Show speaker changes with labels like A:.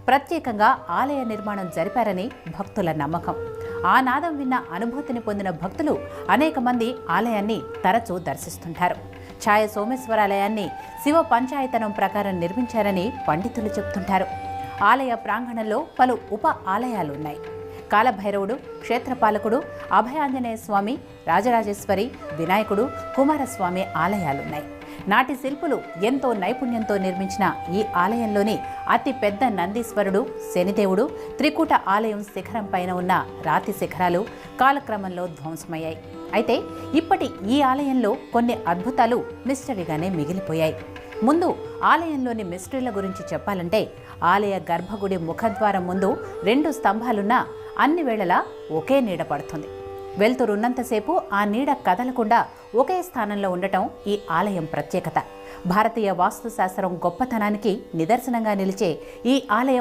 A: ప్రత్యేకంగా ఆలయ నిర్మాణం జరిపారని భక్తుల నమ్మకం. ఆ నాదం విన్న అనుభూతిని పొందిన భక్తులు అనేక మంది ఆలయాన్ని తరచూ దర్శిస్తుంటారు. ఛాయ సోమేశ్వరాలయాన్ని శివ పంచాయతనం ప్రకారం నిర్మించారని పండితులు చెబుతుంటారు. ఆలయ ప్రాంగణంలో పలు ఉప ఆలయాలున్నాయి. కాలభైరవుడు, క్షేత్రపాలకుడు, అభయాంజనేయ స్వామి, రాజరాజేశ్వరి, వినాయకుడు, కుమారస్వామి ఆలయాలున్నాయి. నాటి శిల్పులు ఎంతో నైపుణ్యంతో నిర్మించిన ఈ ఆలయంలోని అతి పెద్ద నందీశ్వరుడు, శనిదేవుడు, త్రికూట ఆలయం శిఖరం పైన ఉన్న రాతి శిఖరాలు కాలక్రమంలో ధ్వంసమయ్యాయి. అయితే ఇప్పటి ఈ ఆలయంలో కొన్ని అద్భుతాలు మిస్టరీగానే మిగిలిపోయాయి. ముందు ఆలయంలోని మిస్టరీల గురించి చెప్పాలంటే, ఆలయ గర్భగుడి ముఖద్వారం ముందు 2 స్తంభాలున్నా అన్ని వేళలా ఒకే నీడ పడుతుంది. వెలుతురున్నంతసేపు ఆ నీడ కదలకుండా ఒకే స్థానంలో ఉండటం ఈ ఆలయం ప్రత్యేకత. భారతీయ వాస్తుశాస్త్రం గొప్పతనానికి నిదర్శనంగా నిలిచే ఈ ఆలయం